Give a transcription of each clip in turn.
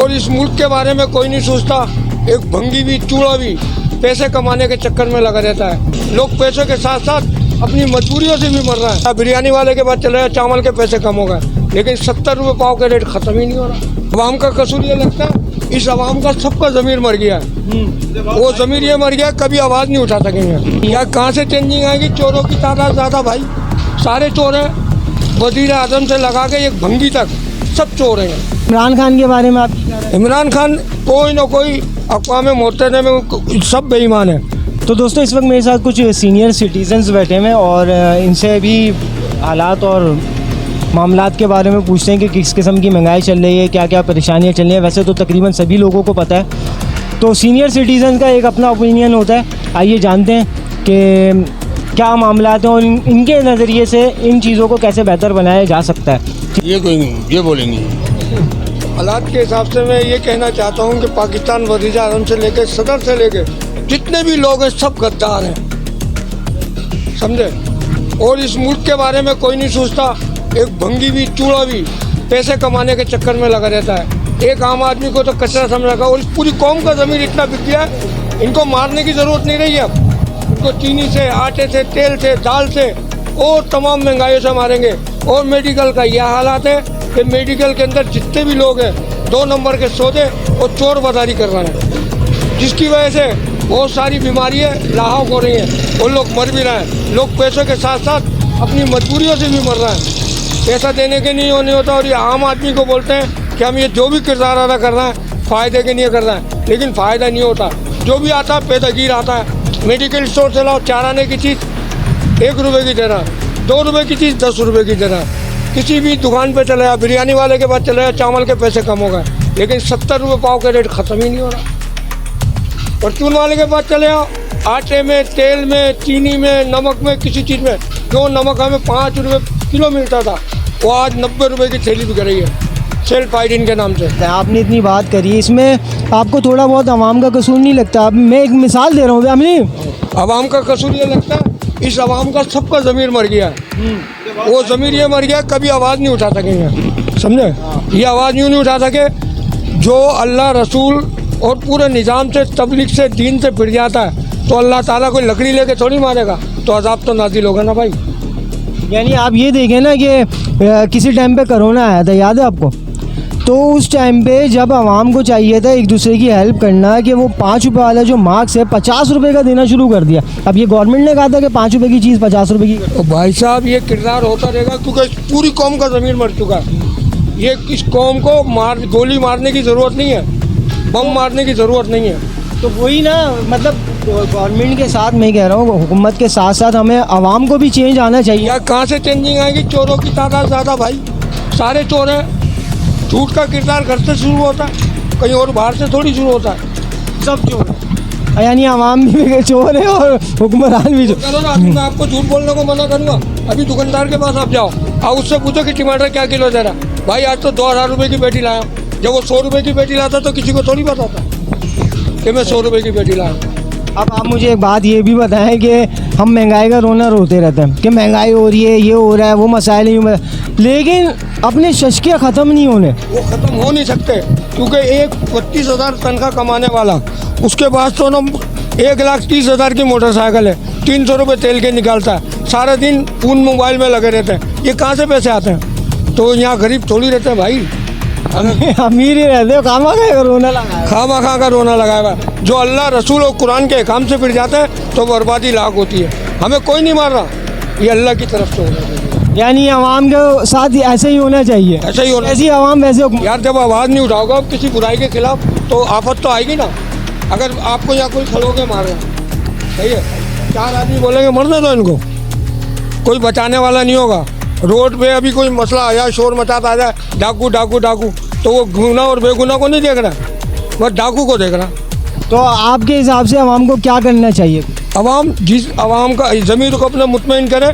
और इस मुल्क के बारे में कोई नहीं सोचता। एक भंगी भी चूड़ा भी पैसे कमाने के चक्कर में लगा रहता है। लोग पैसों के साथ साथ अपनी मजबूरियों से भी मर रहा है। बिरयानी वाले के पास चले जाए, चावल के पैसे कम हो गए, लेकिन 70 रुपये पाव का रेट खत्म ही नहीं हो रहा। अवाम का कसूर ये लगता है, इस अवाम का सबका ज़मीर मर गया है। वो ज़मीर ये मर गया, कभी आवाज़ नहीं उठा सकेंगे। या कहाँ से चेंजिंग आएगी? चोरों की तादाद ज़्यादा भाई, सारे चोर हैं। वज़ीर आज़म से लगा के एक भंगी तक सब चोर हैं। इमरान खान के बारे में आप क्या कह रहे हैं? इमरान खान कोई ना कोई अक़वाम मुत्तहिदा में सब बेईमान है। तो दोस्तों इस वक्त मेरे साथ कुछ सीनियर सिटीजन्स बैठे हुए हैं और इनसे भी हालात और मामलात के बारे में पूछते हैं कि किस किस्म की महंगाई चल रही है, क्या क्या परेशानियां चल रही हैं। वैसे तो तकरीबन सभी लोगों को पता है, तो सीनियर सिटीजन का एक अपना ओपिनियन होता है। आइए जानते हैं कि क्या मामलात हैं और इनके नज़रिए से इन चीज़ों को कैसे बेहतर बनाया जा सकता है। ये बोलेंगे हालात के हिसाब से मैं ये कहना चाहता हूँ कि पाकिस्तान वज़ीर आज़म से लेकर सदर से लेकर जितने भी लोग हैं सब गद्दार हैं, समझे। और इस मुल्क के बारे में कोई नहीं सोचता। एक भंगी भी चूड़ा भी पैसे कमाने के चक्कर में लगा रहता है। एक आम आदमी को तो कचरा समझ रखा, और इस पूरी कौम का ज़मीर इतना बिक गया है, इनको मारने की ज़रूरत नहीं रही है। अब इनको चीनी से, आटे से, तेल से, दाल से और तमाम महंगाइयों से मारेंगे। और मेडिकल का यह हालात है कि मेडिकल के अंदर जितने भी लोग हैं 2 नंबर के सौदे और चोर बाजारी कर रहे हैं, जिसकी वजह से बहुत सारी बीमारियाँ लाहौक हो रही हैं और लोग मर भी रहे हैं। लोग पैसों के साथ साथ अपनी मजबूरियों से भी मर रहे हैं। पैसा देने के नहीं होने होता। और ये आम आदमी को बोलते हैं कि हम ये जो भी किरदार अदा कर रहे हैं फ़ायदे के लिए कर रहे हैं, लेकिन फ़ायदा नहीं होता। जो भी आता है पेदागीर आता है। मेडिकल स्टोर से लाओ, चाराने की चीज़ 1 रुपये की दे रहा है, 2 रुपये की चीज़ 10 रुपये की दे रहा है। किसी भी दुकान पे चले जाओ, बिरयानी वाले के पास चले जाओ, चावल के पैसे कम हो गए, लेकिन 70 रुपये पाव का रेट ख़त्म ही नहीं हो रहा। परचून वाले के पास चले आओ, आटे में, तेल में, चीनी में, नमक में, किसी चीज़ में, जो नमक हमें 5 रुपये किलो मिलता था वो आज 90 रुपये की थैली बिक रही है सेल्फ आइडिन के नाम से। आपने इतनी बात करी, इसमें आपको थोड़ा बहुत आवाम का कसूर नहीं लगता? अब मैं एक मिसाल दे रहा हूँ अमली, आवाम का कसूर ये लगता है, इस आवाम का सबका ज़मीर मर गया है। वो ज़मीर ये मर गया, कभी आवाज़ नहीं उठा सकेंगे, समझे। ये आवाज़ यूँ नहीं उठा सके। जो अल्लाह रसूल और पूरे निज़ाम से, तबलीग से, दीन से फिर जाता है तो अल्लाह ताला कोई लकड़ी लेके थोड़ी मारेगा, तो अज़ाब तो नाज़िल होगा ना भाई। यानी आप ये देखें ना कि किसी टाइम पे कोरोना आया था, याद है आपको? तो उस टाइम पे जब आवाम को चाहिए था एक दूसरे की हेल्प करना, कि वो 5 रुपये वाला जो मार्क्स है 50 रुपये का देना शुरू कर दिया। अब ये गवर्नमेंट ने कहा था कि 5 रुपये की चीज़ 50 रुपये की। तो भाई साहब ये किरदार होता रहेगा, क्योंकि पूरी कौम का ज़मीर मर चुका है। ये इस कौम को गोली मारने की ज़रूरत नहीं है, बम मारने की ज़रूरत नहीं है। तो वही ना, मतलब गवर्नमेंट के साथ मैं कह रहा हूँ, हुकूमत के साथ साथ हमें आवाम को भी चेंज आना चाहिए। या कहाँ से चेंजिंग आएगी? चोरों की तादाद ज़्यादा भाई, सारे चोर हैं। झूठ का किरदार घर से शुरू होता है, कहीं और बाहर से थोड़ी शुरू होता है। सब चोर है, यानी आवाम भी चोर है और हुक्मरान भी चोर। चलो ना, अभी मैं आपको झूठ बोलने को मना करूँगा। अभी दुकानदार के पास आप जाओ, आप उससे पूछो कि टमाटर क्या किलो दे रहा। भाई आज तो 2000 रुपये की पेटी लाया। जब वो 100 रुपये की पेटी लाता तो किसी को थोड़ी बताता कि मैं 100 रुपये की पेटी लाया। अब आप मुझे एक बात ये भी बताएं कि हम महंगाई का रोना रोते रहते हैं कि महंगाई हो रही है, ये हो रहा है, वो मसाइल नहीं, लेकिन अपने शशकिया ख़त्म नहीं होने। वो ख़त्म हो नहीं सकते, क्योंकि एक 32,000 तनख्वाह कमाने वाला, उसके पास तो ना 1,30,000 की मोटरसाइकिल है, 300 रुपये तेल के निकालता है, सारा दिन फोन मोबाइल में लगे रहते हैं। ये कहाँ से पैसे आते हैं? तो यहाँ गरीब थोड़ी रहते हैं भाई, अमीर ही रहते हो। खामा का रोना लगाया, खामा खा का रोना लगाया हुआ। जो अल्लाह रसूल और कुरान के काम से फिर जाता है तो बर्बादी लाख होती है। हमें कोई नहीं मार रहा, ये अल्लाह की तरफ से होना चाहिए। यानी आवाम के साथ ऐसे ही होना चाहिए, ऐसे ही होना। ऐसी आवाम वैसे यार जब आवाज़ नहीं उठाओगे किसी बुराई के खिलाफ तो आफत तो आएगी ना। अगर आपको यहाँ कोई खड़ोगे मार रहा, सही है, 4 आदमी बोलेंगे मरने दो इनको, कोई बचाने वाला नहीं होगा। रोड पे अभी कोई मसला आया, शोर मचाता आ जाए, डाकू डाकू डाकू, तो वो गुना और बेगुना को नहीं देख रहा, बस डाकू को देख रहा। तो आपके हिसाब से आवाम को क्या करना चाहिए? आवाम का ज़मीर को अपना मुतमईन करे,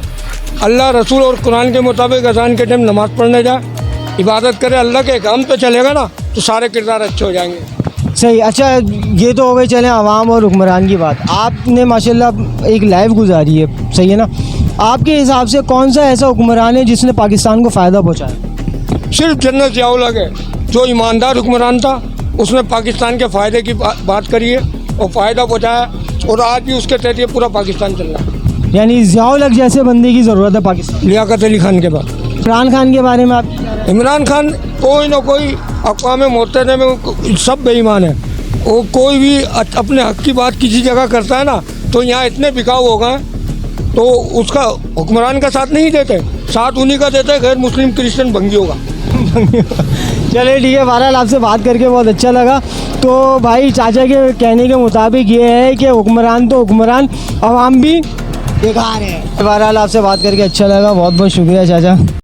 अल्लाह रसूल और कुरान के मुताबिक अज़ान के टाइम नमाज़ पढ़ने जाए, इबादत करे, अल्लाह के काम पे चलेगा ना तो सारे किरदार अच्छे हो जाएंगे। सही। अच्छा, ये तो हो गई चलें आवाम और हुक्मरान की बात। आपने माशाल्लाह एक लाइफ गुजारी है, सही है ना? आपके हिसाब से कौन सा ऐसा हुक्मरान है जिसने पाकिस्तान को फ़ायदा पहुँचाया? सिर्फ जन्नत ज़ियाउल हक है, जो ईमानदार हुक्मरान था, उसने पाकिस्तान के फ़ायदे की बात करी है और फ़ायदा पहुँचाया और आज भी उसके तहत ये पूरा पाकिस्तान चल रहा है। यानी ज़ियाउल हक जैसे बंदे की ज़रूरत है पाकिस्तान। लियाकत अली खान के बाद इमरान खान के बारे में आप इमरान खान कोई ना कोई अक़वाम मुत्तहिदा में सब बेईमान है। वो कोई भी अपने हक की बात किसी जगह करता है ना तो यहाँ इतने बिकाऊ हो गए तो उसका हुक्मरान का साथ नहीं देते, साथ उन्हीं का देते गैर मुस्लिम क्रिश्चियन भंगियों का। चलिए ठीक है, बहरहाल आपसे बात करके बहुत अच्छा लगा। तो भाई चाचा के कहने के मुताबिक ये है कि हुक्मरान तो हुक्मरान, अवाम भी बेकार है। बहरहाल आपसे बात करके अच्छा लगा, बहुत बहुत शुक्रिया चाचा।